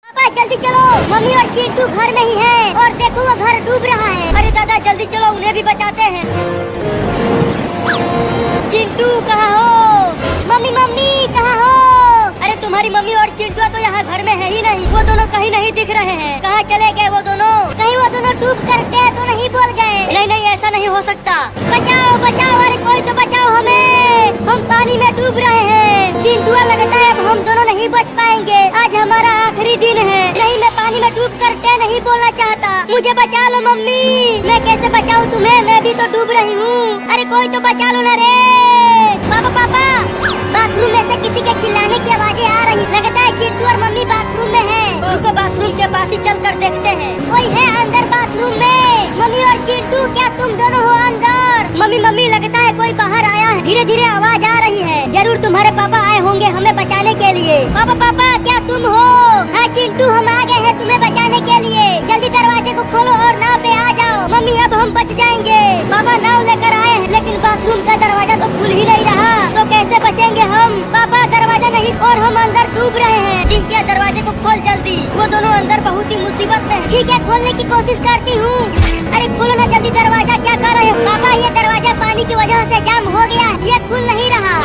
पापा जल्दी चलो, मम्मी और चिंटू घर में ही है और देखो वो घर डूब रहा है। अरे दादा जल्दी चलो, उन्हें भी बचाते हैं। चिंटू कहाँ हो? मम्मी मम्मी कहाँ हो? अरे तुम्हारी मम्मी और चिंटू तो यहाँ घर में है ही नहीं। वो दोनों कहीं नहीं दिख रहे हैं। कहाँ चले गए वो दोनों? कहीं वो दोनों डूब कर गए तो नहीं बोल गए? नहीं नहीं ऐसा नहीं हो सकता। बचाओ बचाओ, अरे कोई तो बचाओ हमें, हम पानी में डूब रहे हैं। चिंटू लगता है अब हम दोनों नहीं बच पाएंगे। आज हमारा आखिरी दिन है। नहीं मैं पानी में डूब कर के नहीं बोलना चाहता। मुझे बचा लो मम्मी। मैं कैसे बचाऊं तुम्हें, मैं भी तो डूब रही हूँ। अरे कोई तो बचा लो ना रे। पापा पापा, बाथरूम में से किसी के चिल्लाने की आवाजें आ रही। लगता है चिंटू और मम्मी बाथरूम में हैं। रुको बाथरूम के पास ही चल कर देखते हैं। कोई है अंदर बाथरूम में? मम्मी और चिंटू क्या तुम दोनों हो अंदर? मम्मी मम्मी लगता है कोई बाहर आया है। धीरे धीरे आवाज आ रही है। जरूर तुम्हारे पापा आए होंगे हमें बचाने के लिए। पापा पापा क्या तुम हो? हाँ चिंटू हम आ गए हैं तुम्हें बचाने के लिए। जल्दी दरवाजे को खोलो और नाव पे आ जाओ। मम्मी अब हम बच जाएंगे। पापा नाव लेकर आए हैं लेकिन बाथरूम का दरवाजा तो खुल ही नहीं रहा। तो कैसे बचेंगे हम? पापा दरवाजा नहीं और हम अंदर डूब रहे हैं। जिनके दरवाजे को खोल जल्दी, वो दोनों अंदर बहुत ही मुसीबत में है। ठीक है खोलने की कोशिश करती हूँ। अरे खोलो ना जल्दी दरवाजा, क्या कर रहे हो? पापा ये दरवाजा पानी की वजह से जाम हो गया, ये खुल नहीं रहा।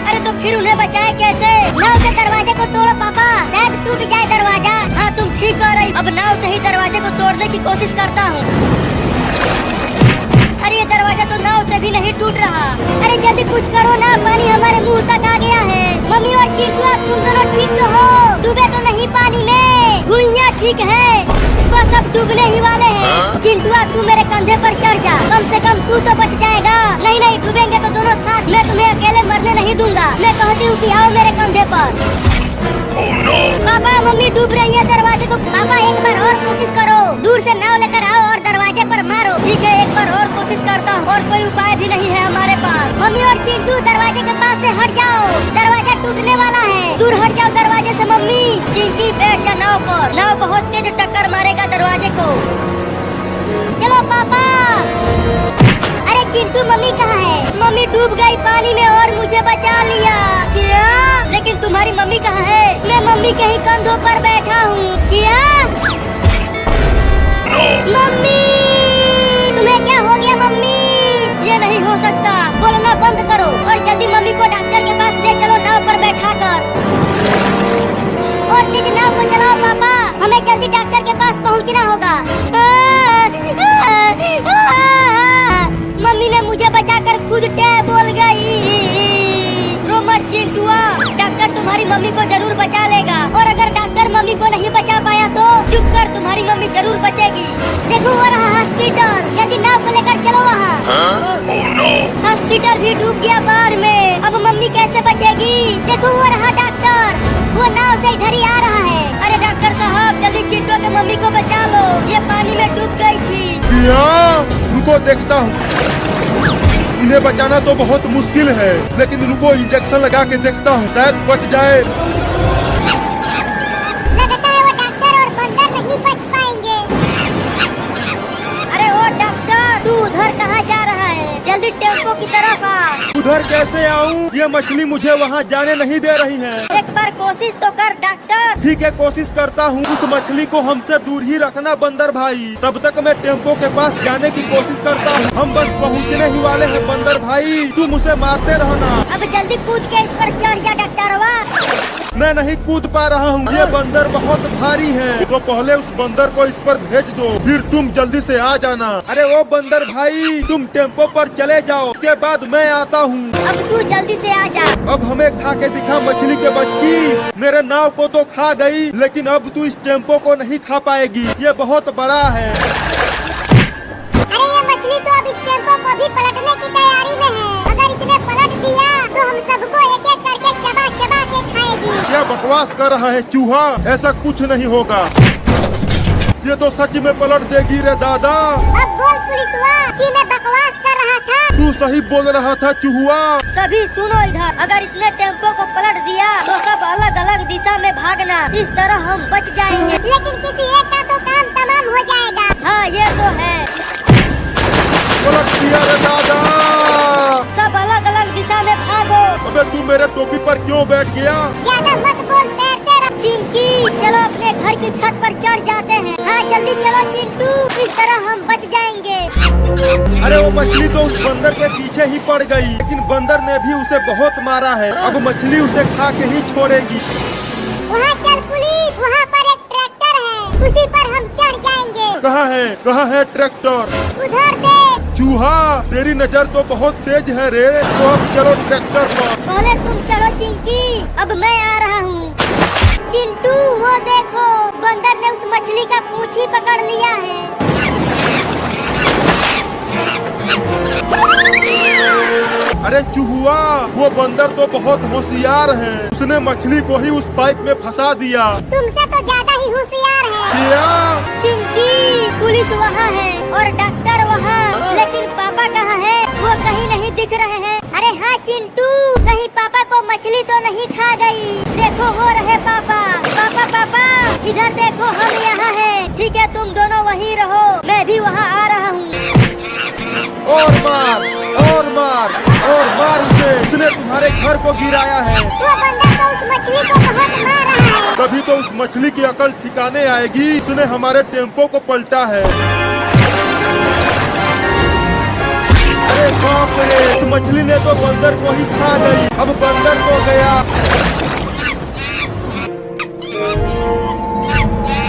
अरे तो फिर उन्हें बचाए कैसे? नाव से दरवाजे को तोड़ो पापा, शायद टूट जाए दरवाजा। हाँ तुम ठीक कह रही। अब नाव से ही दरवाजे को तोड़ने की कोशिश करता हूँ। अरे ये दरवाजा तो नाव से भी नहीं टूट रहा। अरे जल्दी कुछ करो ना, पानी हमारे मुंह तक आ गया है। मम्मी और चिंटू तुम दोनों ठीक तो हो? डूबे तो नहीं पानी में? गुड़िया ठीक है, बस अब डूबने ही वाले हैं। चिंटू तू मेरे कंधे पर चढ़ जा, कम से कम तू तो बच जाएगा। नहीं नहीं डूबेंगे तो दोनों साथ, मैं तुम्हें अकेले मरने नहीं दूंगा। मैं कहती हूँ कि आओ मेरे कंधे पर। पापा मम्मी डूब रही है दरवाजे को। पापा एक बार और कोशिश करो, दूर से नाव लेकर आओ और दरवाजे पर मारो। ठीक है एक बार और कोशिश करता हूँ, और कोई उपाय भी नहीं है हमारे पास। मम्मी और चिंटू दरवाजे के पास से हट जाओ, दरवाजा टूटने वाला है। दूर हट जाओ दरवाजे से। मम्मी चिंकी बैठ जा नाव पर, नाव बहुत तेज टक्कर मारेगा दरवाजे को। चलो पापा। अरे चिंटू मम्मी कहाँ है? मम्मी डूब गई पानी में और मुझे बचा लिया। क्या? लेकिन तुम्हारी मम्मी कहाँ है? मैं मम्मी के ही कंधों पर बैठा हूँ। क्या? मम्मी तुम्हें क्या हो गया मम्मी? ये नहीं हो सकता, बोलना बंद करो और जल्दी मम्मी को डॉक्टर के पास ले चलो नाव पर बैठा कर। और तेज नाव को चलाओ पापा, हमें जल्दी डॉक्टर के पास पहुँचना होगा। मम्मी ने मुझे बचाकर खुद टैब बोल गई। रो मत चिंटुआ, डॉक्टर तुम्हारी मम्मी को जरूर बचा लेगा। और अगर डॉक्टर मम्मी को नहीं बचा पाया तो चुप कर, तुम्हारी मम्मी जरूर बचेगी। देखो वो रहा हॉस्पिटल, जल्दी नाव को लेकर चलो वहाँ। हॉस्पिटल भी डूब गया बाढ़ में, अब मम्मी कैसे बचेगी? देखो वो रहा डॉक्टर, वो नाव से इधर ही आ रहा है। अरे डॉक्टर साहब जल्दी चिंटू के मम्मी को बचा लो, ये पानी में डूब गई थी। रुको देखता हूँ। इन्हें बचाना तो बहुत मुश्किल है, लेकिन रुको इंजेक्शन लगा के देखता हूँ, शायद बच जाए। लगता है वो डॉक्टर और बंदर नहीं बच पाएंगे। अरे वो डॉक्टर तू उधर कहाँ जा रहा है? जल्दी टेम्पो की तरफ आ। उधर कैसे आऊँ? ये मछली मुझे वहाँ जाने नहीं दे रही है। एक बार कोशिश तो कर डॉक्टर। ठीक है कोशिश करता हूँ। उस मछली को हमसे दूर ही रखना बंदर भाई, तब तक मैं टेम्पो के पास जाने की कोशिश करता हूँ। हम बस पहुँचने ही वाले हैं बंदर भाई, तुम उसे मारते रहना। अब जल्दी कूद के इस पर चढ़ जा डॉक्टरवा। मैं नहीं कूद पा रहा हूँ, ये बंदर बहुत भारी है। तो पहले उस बंदर को इस पर भेज दो, फिर तुम जल्दी से आ जाना। अरे वो बंदर भाई तुम टेम्पो पर चले जाओ, उसके बाद मैं आता हूँ। अब तू जल्दी से आ जा। अब हमें खा के दिखा मछली के बच्ची। मेरे नाव को तो खा गई, लेकिन अब तू इस टेम्पो को नहीं खा पाएगी, ये बहुत बड़ा है। अरे ये मछली तो अब इस टेम्पो को भी पलटने की तैयारी में है। अगर इसने पलट दिया तो हम सबको एक एक करके चबा चबा के खाएगी। क्या बकवास कर रहा है चूहा, ऐसा कुछ नहीं होगा। ये तो सच में पलट देगी रे दादा। अब बोल पुलिसवा कि मैं बकवास कर रहा था। तू सही बोल रहा था चूहुआ। सभी सुनो इधर, अगर इसने टेम्पो को पलट दिया तो सब अलग अलग दिशा में भागना, इस तरह हम बच जाएंगे। लेकिन किसी एक का तो काम तमाम हो जाएगा। हाँ ये तो है। पलट दिया रे दादा। सब अलग अलग दिशा में भागो। अबे तू मेरे टोपी पर क्यों बैठ गया? ज्यादा मत बोल, तैरते रह। चिंकी चलो अपने घर जल्दी चलो चिंटू, इस तरह हम बच जाएंगे। अरे वो मछली तो उस बंदर के पीछे ही पड़ गई, लेकिन बंदर ने भी उसे बहुत मारा है। अब मछली उसे खा के ही छोड़ेगी। वहाँ चल पुलिस, वहाँ पर एक ट्रैक्टर है, उसी पर हम चढ़ जाएंगे। कहाँ है ट्रैक्टर? उधर देख। चूहा, तेरी नजर तो बहुत तेज है रे। तो अब चलो ट्रैक्टर पर। पहले तुम चलो चिंकी, अब मैं आ रहा हूँ। चिंटू वो देखो, बंदर ने उस मछली का पूंछ ही पकड़ लिया है। अरे चूहुआ, वो बंदर तो बहुत होशियार है, उसने मछली को ही उस पाइप में फंसा दिया। तुमसे तो ज्यादा ही होशियार है। क्या? चिंकी, पुलिस वहाँ है और डॉक्टर वहाँ, लेकिन पापा कहाँ है? वो कहीं नहीं दिख रहे हैं। अरे हाँ चिंटू, कहीं पापा को मछली तो नहीं खा गई? देखो वो रहे पापा। पापा पापा इधर देखो, हम यहाँ हैं। ठीक है, तुम दोनों वहीं रहो, मैं भी वहाँ आ रहा हूँ। और मार उसे, उसने तुम्हारे घर को गिराया है। वो बंदर तो उस मछली को बहुत मार रहा है। तभी तो उस मछली की अकल ठिकाने आएगी। उसने हमारे टेम्पो को पलटा है। अरे बाप रे, इस मछली ने तो बंदर को ही खा गई। अब बंदर तो गया।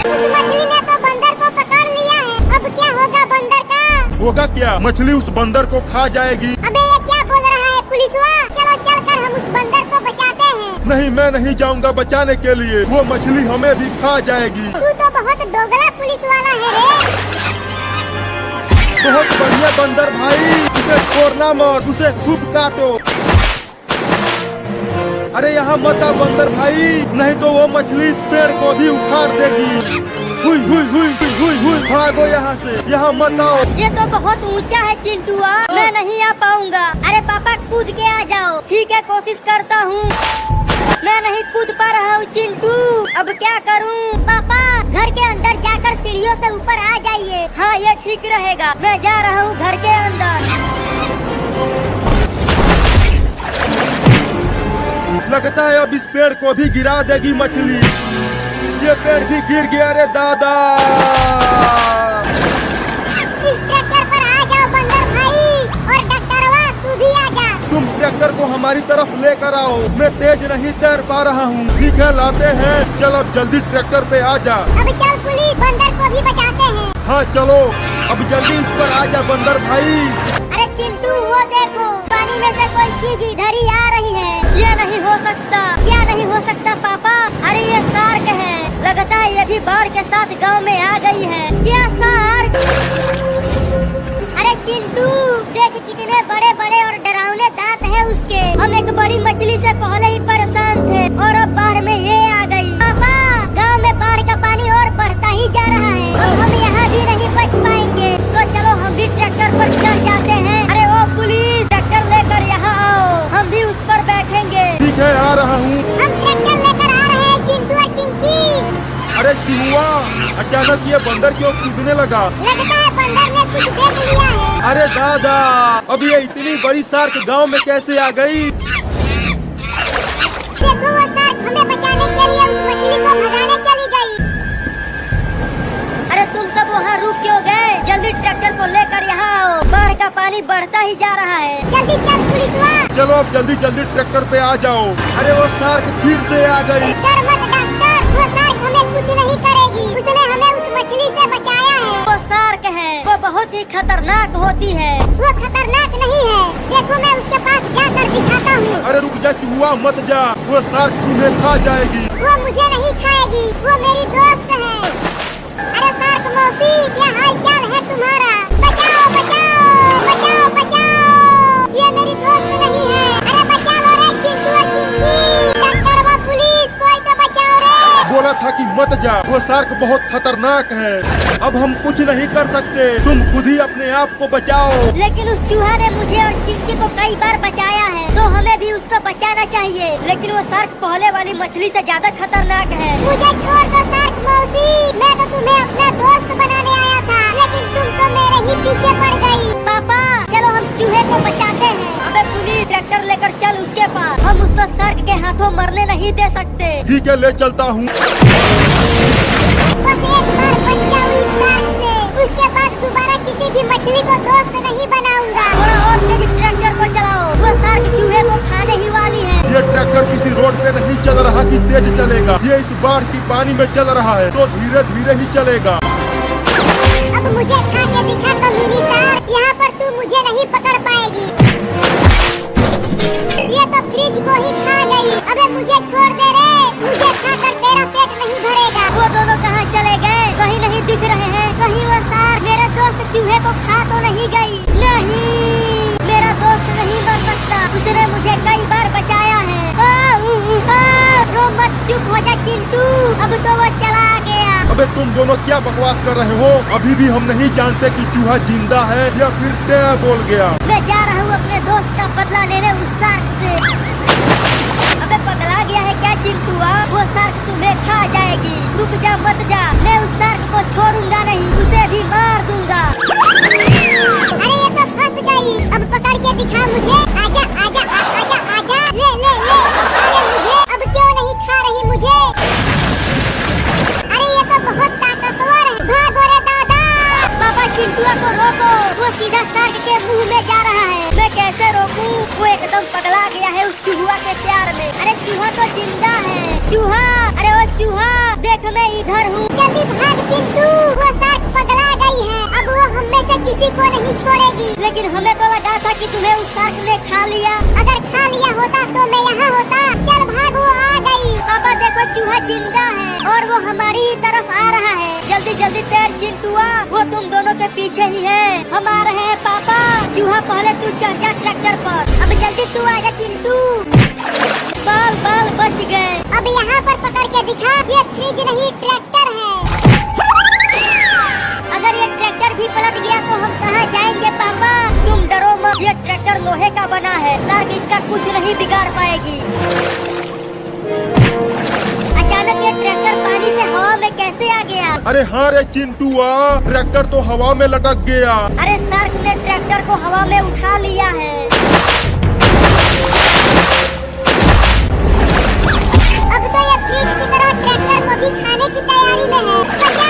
उस मछली ने तो बंदर को पकड़ लिया है। अब क्या होगा बंदर का? होगा क्या? मछली उस बंदर को खा जाएगी। अबे ये क्या बोल रहा है पुलिसवा? चलो चलकर हम उस बंदर को बचाते हैं। नहीं, मैं नहीं जाऊंगा बचाने के लिए। वो मछली हमें भी खा जाएगी। तू तो बहुत दोगला पुलिस वाला है रे। बहुत बढ़िया बंदर भाई, उसे छोड़ना मत, उसे खूब काटो। अरे यहाँ मत आ बंदर भाई, नहीं तो वो मछली इस पेड़ को भी उखाड़ देगी। हुई हुई हुई हुई हुई, भागो यहाँ से, यहाँ मत आओ। ये तो बहुत ऊंचा है चिंटुआ, मैं नहीं आ पाऊंगा। अरे पापा कूद के आ जाओ। ठीक है, कोशिश करता हूँ। मैं नहीं कूद पा रहा हूँ चिंटू, अब क्या करूँ? पापा घर के अंदर जाकर सीढ़ियों से ऊपर आ जाइए। हाँ ये ठीक रहेगा, मैं जा रहा हूँ घर के अंदर। लगता है अब इस पेड़ को भी गिरा देगी मछली। ये पेड़ भी गिर गया रे दादा। इस ट्रैक्टर पर आ जाओ बंदर भाई, और डॉक्टरवा तू भी आ जा। तुम ट्रैक्टर को हमारी तरफ लेकर आओ, मैं तेज नहीं तैर पा रहा हूँ। ठीक है, लाते हैं। चल अब जल्दी ट्रैक्टर पे आ जा। अब चल पुलिस, बंदर को भी बचाते हैं। हाँ चलो, अब जल्दी इस पर आ जा बंदर भाई। अरे चिंटू वो देखो, पानी में से कोई चीज इधर ही आ रही है। ये नहीं हो सकता, क्या नहीं हो सकता पापा? अरे ये शार्क है, लगता है ये भी बाढ़ के साथ गांव में आ गई है। क्या शार्क? अरे चिंटू देख, कितने बड़े बड़े और डरावने दांत हैं उसके। हम एक बड़ी मछली से पहले ही परेशान थे और अब बाढ़ में ये आ गई। पापा गांव में बाढ़ का पानी और बढ़ता ही जा रहा है, अब हम यहाँ भी नहीं बच पाएंगे। तो चलो हम भी ट्रैक्टर पर चढ़ जाते हैं। अरे ओ पुलिस, ट्रैक्टर लेकर यहाँ आओ, हम भी उस पर बैठेंगे। ठीक है, आ रहा हूँ। हम ट्रैक्टर लेकर आ रहे हैं चिंटू और चिंकी। अरे चूहा, अचानक ये बंदर क्यों कूदने लगा? लगता है बंदर ने कुछ देख लिया है। अरे दादा, अब ये इतनी बड़ी शार्क गांव में कैसे आ गई? देखो वो शार्क हमें बचाने के लिए उस मछली को भगाने चली गई। अरे तुम सब वहाँ रुक क्यों गए? जल्दी ट्रैक्टर को लेकर यहाँ आओ, बाढ़ का पानी बढ़ता ही जा रहा है। जल्दी चल पुलिसवा। चलो अब जल्दी जल्दी ट्रैक्टर पे आ जाओ। अरे वो शार्क फिर से आ गई। डर मत डॉक्टर, वो शार्क हमें कुछ नहीं करेगी। उसने हमें उस मछली से बचाया है। वो शार्क है, वो बहुत ही खतरनाक होती है। वो खतरनाक नहीं है, देखो मैं उसके पास जाकर दिखाता हूँ। अरे रुक जा चूहा, मत जा, वो शार्क तुम्हें खा जाएगी। वो मुझे नहीं खाएगी, वो मेरी दोस्त है। अरे शार्क मौसी, क्या हाल चाल है तुम्हारा? बचाओ बचाओ बचाओ बचाओ, ये मेरी दोस्त नहीं है। अरे बचा लो रे चिंटू और चिंकी। डॉक्टर व पुलिस, कोई तो बचाओ रे। बोला था कि मत जा, वो शार्क बहुत खतरनाक है। अब हम कुछ नहीं कर सकते, तुम खुद ही अपने आप को बचाओ। लेकिन उस चूहा ने मुझे और चिंकी को कई बार बचाया है, तो हमें भी उसको बचाना चाहिए। लेकिन वो शार्क पहले वाली मछली से ज्यादा खतरनाक है। मुझे छोड़ दो शार्क मौसी, मैं तो तुम्हें अपना दोस्त बनाने आया था, लेकिन तुम तो मेरे ही पीछे पड़ गई। पापा चलो हम चूहे को बचाते हैं। अबे पुलिस, ट्रैक्टर लेकर चल उसके पास, हम उसको शार्क के हाथों मरने नहीं दे सकते। ठीक है, ले चलता हूँ। बस एक बार बच जाओ इस ये इस बाढ़ की पानी में चल रहा है तो धीरे धीरे ही चलेगा। अब मुझे खा के दिखा कमीनी सर, यहाँ पर तू मुझे नहीं पकड़ पाएगी। ये तो फ्रिज को ही खा गई। अबे मुझे छोड़ दे रे, मुझे खाकर तेरा पेट नहीं भरेगा। वो दोनों कहाँ चले गए? कहीं नहीं दिख रहे हैं। कहीं वो सार मेरे दोस्त चूहे को खा तो नहीं गई? नहीं, मेरा दोस्त नहीं मर सकता, उसने मुझे कई बार बचाया है। रो मत, चुप हो जा चिंटू, अब तो वो चला गया। अबे तुम दोनों क्या बकवास कर रहे हो? अभी भी हम नहीं जानते कि चूहा जिंदा है या फिर क्या बोल गया। मैं जा रहा हूँ अपने दोस्त का बदला लेने उस शार्क से। अबे पगला गया है क्या चिंटुआ? वो शार्क तुम्हें खा जाएगी। रुक जा, मत जा, मैं उस शार्क को छोड़ूंगा नहीं, उसे भी मार दूंगा। अरे ये तो फंस गई, अब पकड़ के दिखा मुझे। आजा आजा आजा आजा, ले ले ले। अरे मुझे अब क्यों नहीं खा रही मुझे? अरे ये तो बहुत ताकतवर है, भागो रे दादा। पापा चिंटुआ को रोको, वो सीधा शार्क के मुंह में जा रहा है। मैं कैसे रोकूं? वो एकदम पगला गया है उस चूहा के प्यार में। अरे चूहा तो जिंदा है। चूहा, अरे वो चूहा देख, मैं इधर हूँ। जल्दी भाग चिंटू, वो शार्क पगला गई है, अब वो हम में से किसी को नहीं छोड़ेगी। लेकिन हमें तो लगा था कि तुम्हें उस शार्क ने खा लिया। अगर खा लिया होता तो मैं यहाँ होता। चल भाग, वो आ गई। पापा देखो, चूहा जिंदा है और वो हमारी ही तरफ आ रहा है। जल्दी जल्दी तैर चिंटुआ, वो तुम दोनों के पीछे ही है। हम आ रहे हैं पापा। चूहा पहले तू चढ़ जा ट्रैक्टर पर, अब जल्दी तू आजा चिंटू। बाल बाल बच गए। अब यहाँ पर पकड़ के दिखा, ये फ्रिज नहीं ट्रैक्टर है। अगर ये ट्रैक्टर भी पलट गया तो हम कहाँ जाएंगे पापा? तुम डरो मत, ये ट्रैक्टर लोहे का बना है, शार्क इसका कुछ नहीं बिगाड़ पाएगी। अचानक ये ट्रैक्टर पानी से हवा में कैसे आ गया? अरे हाँ रे चिंटुआ, ट्रैक्टर तो हवा में लटक गया। अरे शार्क ने ट्रैक्टर को हवा में उठा लिया है। अब तो ये फ्रिज की तरह ट्रैक्टर को भी खाने की तैयारी में है। बचाओ!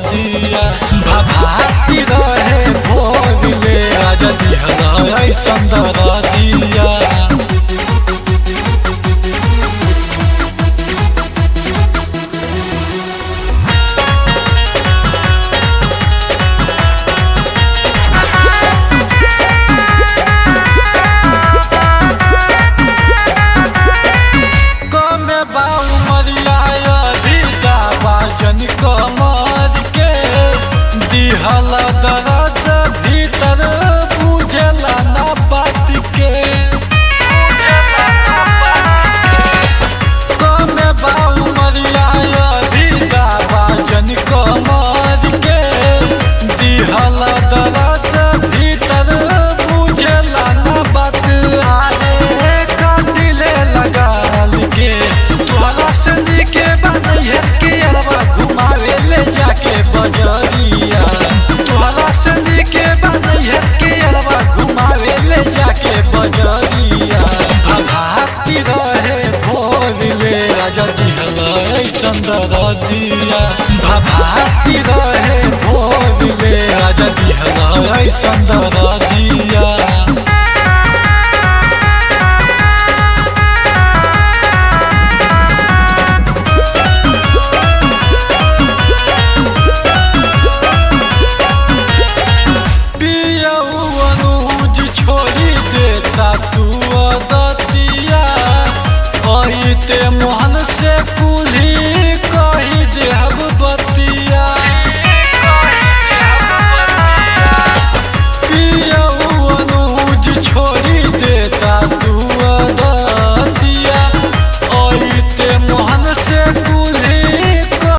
दिया भाभाती रहे भोग ले राजा दिहला संदरा